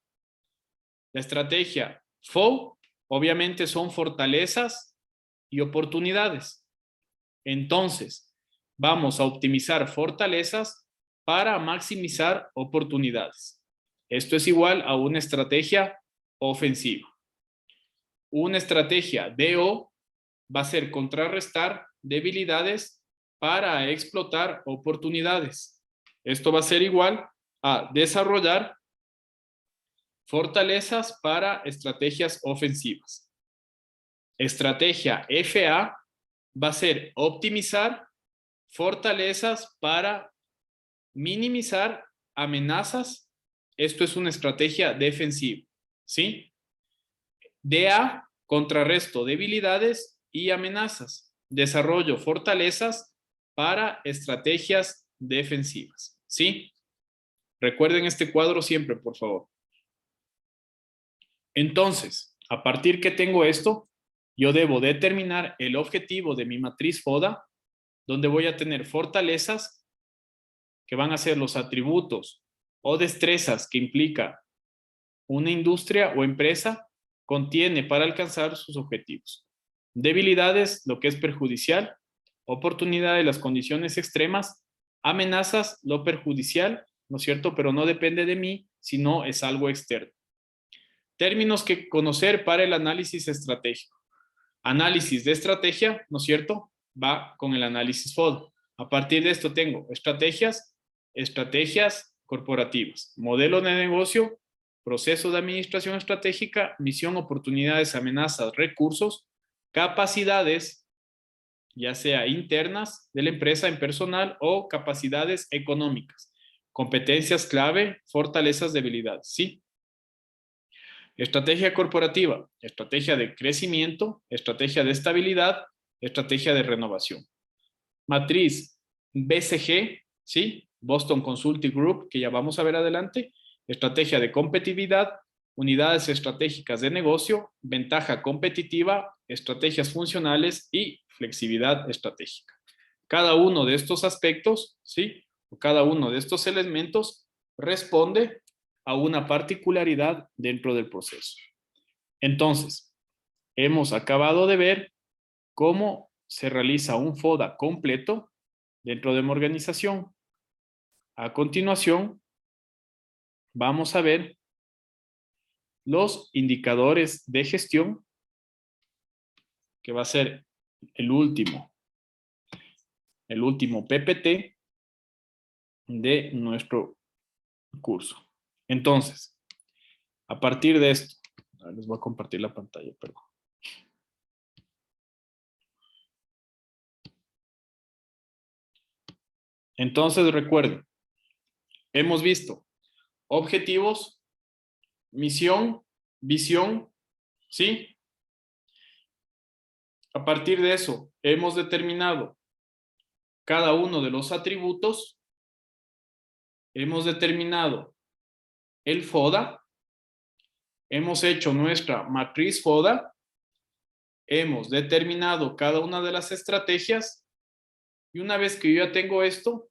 La estrategia FO, obviamente, son fortalezas y oportunidades. Entonces, vamos a optimizar fortalezas para maximizar oportunidades. Esto es igual a una estrategia ofensiva. Una estrategia DO va a ser contrarrestar debilidades para explotar oportunidades. Esto va a ser igual a desarrollar fortalezas para estrategias ofensivas. Estrategia FA va a ser optimizar fortalezas para minimizar amenazas. Esto es una estrategia defensiva, ¿sí? DA, contrarresto debilidades y amenazas. Desarrollo fortalezas para estrategias defensivas, ¿sí? Recuerden este cuadro siempre, por favor. Entonces, a partir que tengo esto, yo debo determinar el objetivo de mi matriz FODA, donde voy a tener fortalezas que van a ser los atributos o destrezas que implica una industria o empresa contiene para alcanzar sus objetivos. Debilidades, lo que es perjudicial, oportunidades, las condiciones extremas, amenazas, lo perjudicial, ¿no es cierto? Pero no depende de mí, sino es algo externo. Términos que conocer para el análisis estratégico. Análisis de estrategia, ¿no es cierto? Va con el análisis FODA. A partir de esto tengo estrategias corporativas, modelo de negocio, proceso de administración estratégica, misión, oportunidades, amenazas, recursos, capacidades, ya sea internas de la empresa en personal o capacidades económicas, competencias clave, fortalezas, debilidades, ¿sí? Estrategia corporativa, estrategia de crecimiento, estrategia de estabilidad, estrategia de renovación. Matriz BCG, ¿sí? Boston Consulting Group, que ya vamos a ver adelante. Estrategia de competitividad, unidades estratégicas de negocio, ventaja competitiva, estrategias funcionales y flexibilidad estratégica. Cada uno de estos aspectos, ¿sí? O cada uno de estos elementos responde a una particularidad dentro del proceso. Entonces, hemos acabado de ver cómo se realiza un FODA completo dentro de una organización. A continuación, vamos a ver los indicadores de gestión, que va a ser el último PPT de nuestro curso. Entonces, a partir de esto, les voy a compartir la pantalla, perdón. Entonces, recuerden, hemos visto objetivos, misión, visión, ¿sí? A partir de eso, hemos determinado cada uno de los atributos, hemos determinado el FODA, hemos hecho nuestra matriz FODA, hemos determinado cada una de las estrategias y una vez que yo ya tengo esto,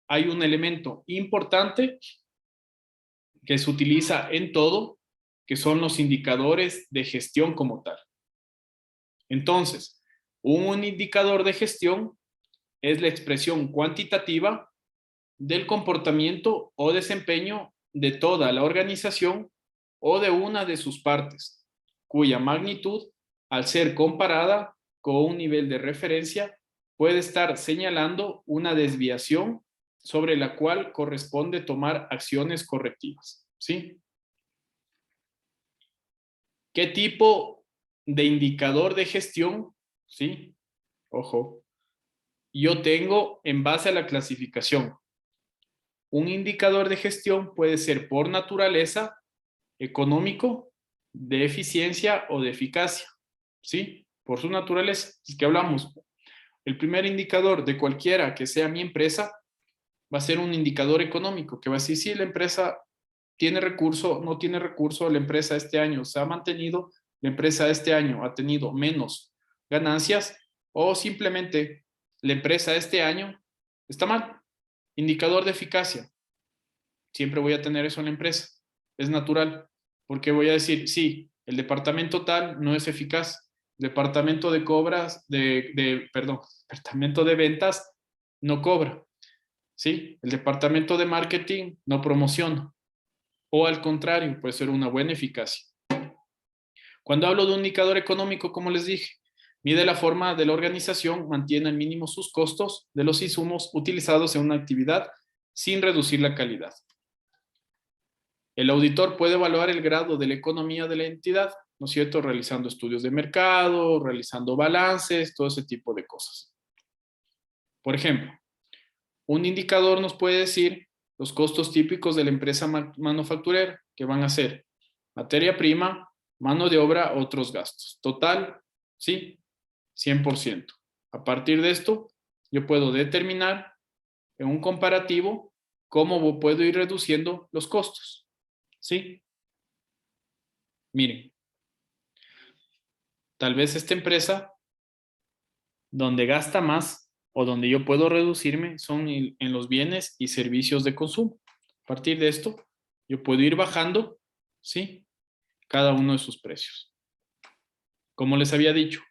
hay un elemento importante que se utiliza en todo, que son los indicadores de gestión como tal. Entonces, un indicador de gestión es la expresión cuantitativa del comportamiento o desempeño de toda la organización o de una de sus partes, cuya magnitud, al ser comparada con un nivel de referencia, puede estar señalando una desviación sobre la cual corresponde tomar acciones correctivas, ¿sí? ¿Qué tipo de indicador de gestión? ¿Sí? Ojo. Yo tengo en base a la clasificación. Un indicador de gestión puede ser por naturaleza, económico, de eficiencia o de eficacia. ¿Sí? Por su naturaleza. Es que hablamos. El primer indicador de cualquiera que sea mi empresa va a ser un indicador económico que va a decir si la empresa tiene recurso, no tiene recurso, la empresa este año se ha mantenido, la empresa este año ha tenido menos ganancias o simplemente la empresa este año está mal. Indicador de eficacia. Siempre voy a tener eso en la empresa. Es natural. Porque voy a decir, sí, el departamento tal no es eficaz. Departamento de cobras, perdón, departamento de ventas no cobra. ¿Sí? El departamento de marketing no promociona. O al contrario, puede ser una buena eficacia. Cuando hablo de un indicador económico, como les dije, mide la forma de la organización, mantiene al mínimo sus costos de los insumos utilizados en una actividad sin reducir la calidad. El auditor puede evaluar el grado de la economía de la entidad, ¿no es cierto? Realizando estudios de mercado, realizando balances, todo ese tipo de cosas. Por ejemplo, un indicador nos puede decir los costos típicos de la empresa manufacturera, que van a ser materia prima, mano de obra, otros gastos. Total, ¿sí? 100%. A partir de esto, yo puedo determinar en un comparativo cómo puedo ir reduciendo los costos. ¿Sí? Miren, tal vez esta empresa donde gasta más o donde yo puedo reducirme son en los bienes y servicios de consumo. A partir de esto, yo puedo ir bajando, ¿sí? Cada uno de sus precios. Como les había dicho,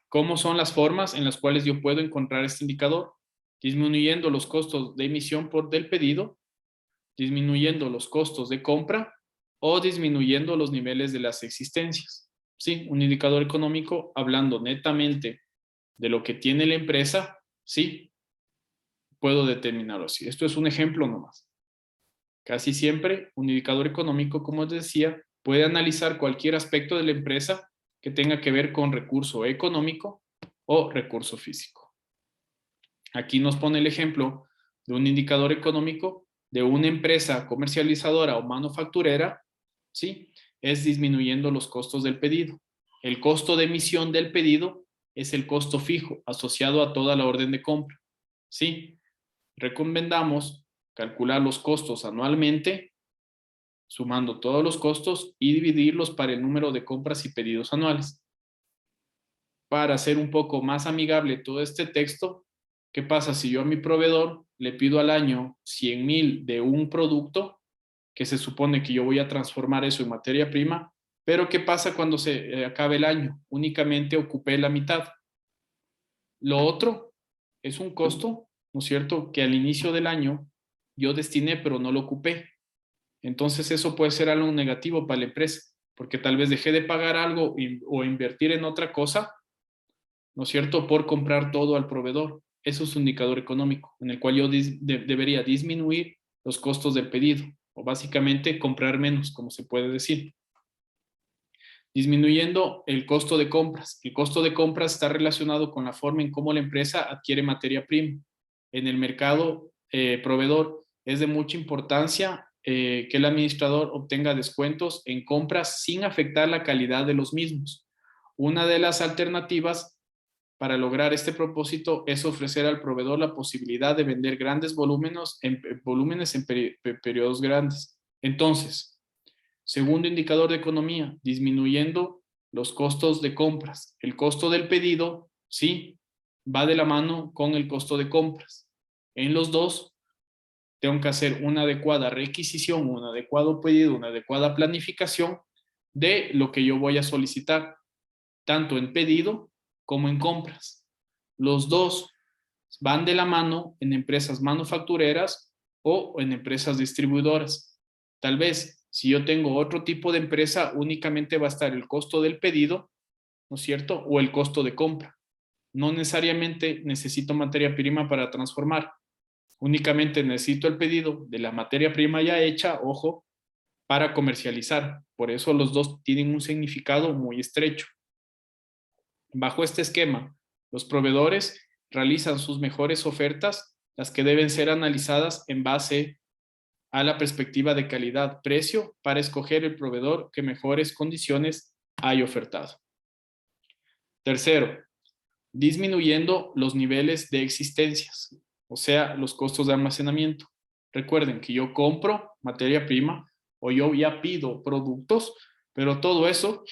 ¿cómo son las formas en las cuales yo puedo encontrar este indicador? Disminuyendo los costos de emisión del pedido, disminuyendo los costos de compra o disminuyendo los niveles de las existencias. Sí, un indicador económico hablando netamente de lo que tiene la empresa, sí, puedo determinarlo así. Esto es un ejemplo nomás. Casi siempre un indicador económico, como les decía, puede analizar cualquier aspecto de la empresa que tenga que ver con recurso económico o recurso físico. Aquí nos pone el ejemplo de un indicador económico de una empresa comercializadora o manufacturera ¿sí? Es disminuyendo los costos del pedido. El costo de emisión del pedido es el costo fijo asociado a toda la orden de compra, ¿sí? Recomendamos calcular los costos anualmente, sumando todos los costos y dividirlos para el número de compras y pedidos anuales. Para hacer un poco más amigable todo este texto, ¿qué pasa si yo a mi proveedor le pido al año 100,000 de un producto que se supone que yo voy a transformar eso en materia prima, pero qué pasa cuando se acabe el año? Únicamente ocupé la mitad. Lo otro es un costo, ¿no es cierto?, que al inicio del año yo destiné, pero no lo ocupé. Entonces eso puede ser algo negativo para la empresa, porque tal vez dejé de pagar algo o invertir en otra cosa, ¿no es cierto?, por comprar todo al proveedor. Eso es un indicador económico en el cual yo debería disminuir los costos del pedido, o básicamente comprar menos, como se puede decir. Disminuyendo el costo de compras. El costo de compras está relacionado con la forma en cómo la empresa adquiere materia prima. En el mercado proveedor es de mucha importancia que el administrador obtenga descuentos en compras sin afectar la calidad de los mismos. Una de las alternativas para lograr este propósito es ofrecer al proveedor la posibilidad de vender grandes volúmenes en periodos grandes. Entonces, segundo indicador de economía, disminuyendo los costos de compras. El costo del pedido, sí, va de la mano con el costo de compras. En los dos, tengo que hacer una adecuada requisición, un adecuado pedido, una adecuada planificación de lo que yo voy a solicitar, tanto en pedido como en compras. Los dos van de la mano en empresas manufactureras o en empresas distribuidoras. Tal vez si yo tengo otro tipo de empresa, únicamente va a estar el costo del pedido, ¿no es cierto? O el costo de compra. No necesariamente necesito materia prima para transformar. Únicamente necesito el pedido de la materia prima ya hecha, ojo, para comercializar. Por eso los dos tienen un significado muy estrecho. Bajo este esquema, los proveedores realizan sus mejores ofertas, las que deben ser analizadas en base a la perspectiva de calidad-precio para escoger el proveedor que mejores condiciones haya ofertado. Tercero, disminuyendo los niveles de existencias, o sea, los costos de almacenamiento. Recuerden que yo compro materia prima o yo ya pido productos, pero todo eso,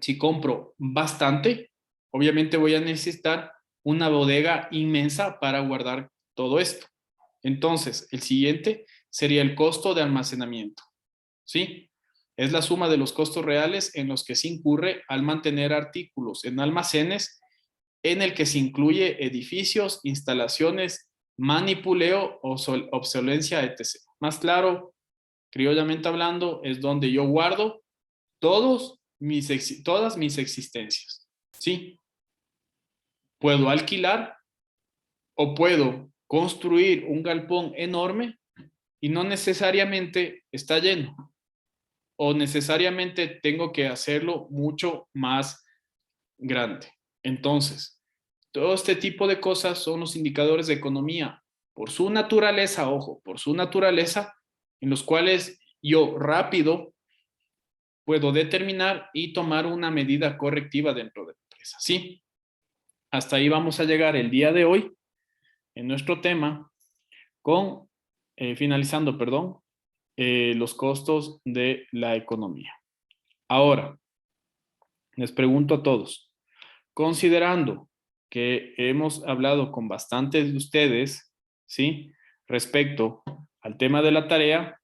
si compro bastante, obviamente voy a necesitar una bodega inmensa para guardar todo esto. Entonces, el siguiente sería el costo de almacenamiento, ¿sí? Es la suma de los costos reales en los que se incurre al mantener artículos en almacenes en el que se incluye edificios, instalaciones, manipuleo o obsolencia, etc. Más claro, criollamente hablando, es donde yo guardo todas mis existencias, ¿sí? Puedo alquilar o puedo construir un galpón enorme y no necesariamente está lleno o necesariamente tengo que hacerlo mucho más grande. Entonces, todo este tipo de cosas son los indicadores de economía por su naturaleza, ojo, por su naturaleza, en los cuales yo rápido puedo determinar y tomar una medida correctiva dentro de la empresa. ¿Sí? Hasta ahí vamos a llegar el día de hoy en nuestro tema con, finalizando, perdón, los costos de la economía. Ahora, les pregunto a todos, considerando que hemos hablado con bastantes de ustedes, ¿sí? Respecto al tema de la tarea,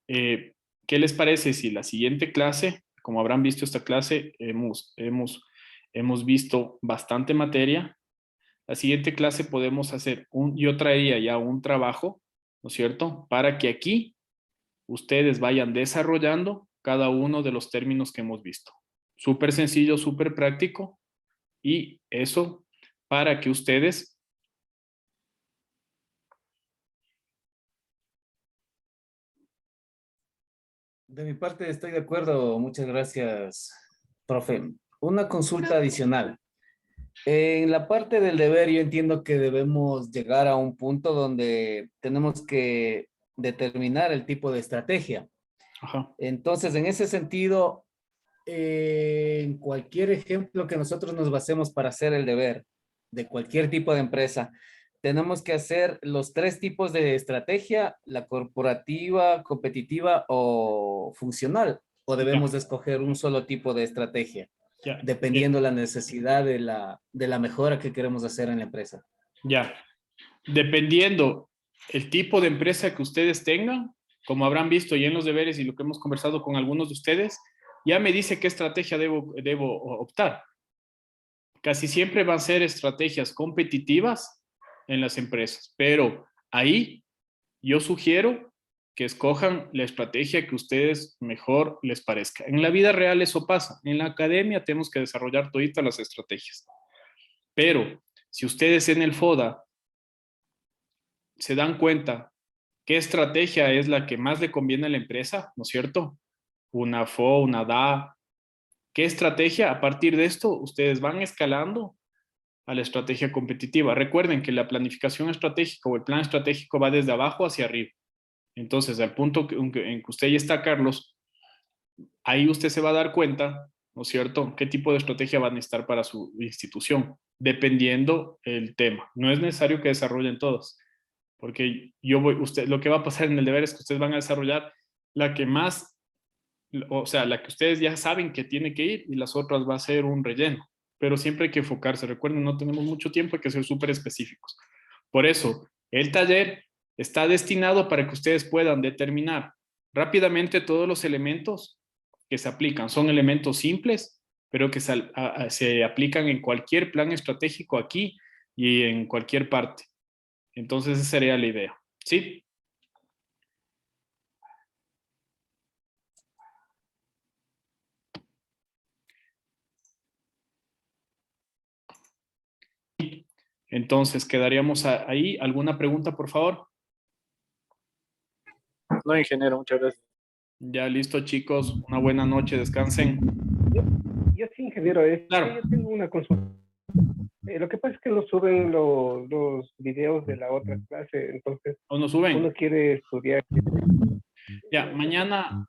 ¿qué les parece si la siguiente clase, como habrán visto esta clase, hemos visto bastante materia? La siguiente clase podemos hacer yo traería ya un trabajo, ¿no es cierto? Para que aquí ustedes vayan desarrollando cada uno de los términos que hemos visto. Súper sencillo, súper práctico. Y eso para que ustedes... De mi parte estoy de acuerdo, muchas gracias, profe. Una consulta adicional. En la parte del deber, yo entiendo que debemos llegar a un punto donde tenemos que determinar el tipo de estrategia. Ajá. Entonces, en ese sentido, en cualquier ejemplo que nosotros nos basemos para hacer el deber de cualquier tipo de empresa, tenemos que hacer los tres tipos de estrategia: la corporativa, competitiva o funcional, o Ya, debemos de escoger un solo tipo de estrategia, ya. dependiendo la necesidad de la mejora que queremos hacer en la empresa. Ya. Dependiendo el tipo de empresa que ustedes tengan, como habrán visto ya en los deberes y lo que hemos conversado con algunos de ustedes, ya me dice qué estrategia debo optar. Casi siempre van a ser estrategias competitivas en las empresas, pero ahí yo sugiero que escojan la estrategia que a ustedes mejor les parezca. En la vida real eso pasa. En la academia tenemos que desarrollar toditas las estrategias. Pero si ustedes en el FODA se dan cuenta qué estrategia es la que más le conviene a la empresa, ¿no es cierto? Una FO, una DA, ¿qué estrategia? A partir de esto, ustedes van escalando a la estrategia competitiva. Recuerden que la planificación estratégica o el plan estratégico va desde abajo hacia arriba. Entonces, al punto en que usted ya está, Carlos, ahí usted se va a dar cuenta, ¿no es cierto?, qué tipo de estrategia va a necesitar para su institución, dependiendo el tema. No es necesario que desarrollen todas, porque lo que va a pasar en el deber es que ustedes van a desarrollar la que más, o sea, la que ustedes ya saben que tiene que ir y las otras va a ser un relleno. Pero siempre hay que enfocarse. Recuerden, no tenemos mucho tiempo, hay que ser súper específicos. Por eso, el taller está destinado para que ustedes puedan determinar rápidamente todos los elementos que se aplican. Son elementos simples, pero que se aplican en cualquier plan estratégico aquí y en cualquier parte. Entonces, esa sería la idea. ¿Sí? Entonces, quedaríamos ahí. ¿Alguna pregunta, por favor? No, ingeniero, muchas gracias. Ya listo, chicos. Una buena noche. Descansen. Yo sí, ingeniero, Claro. yo tengo una consulta. Lo que pasa es que no suben los videos de la otra clase, entonces ¿O nos suben? uno quiere estudiar. Ya, mañana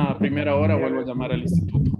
a primera hora vuelvo a llamar al instituto.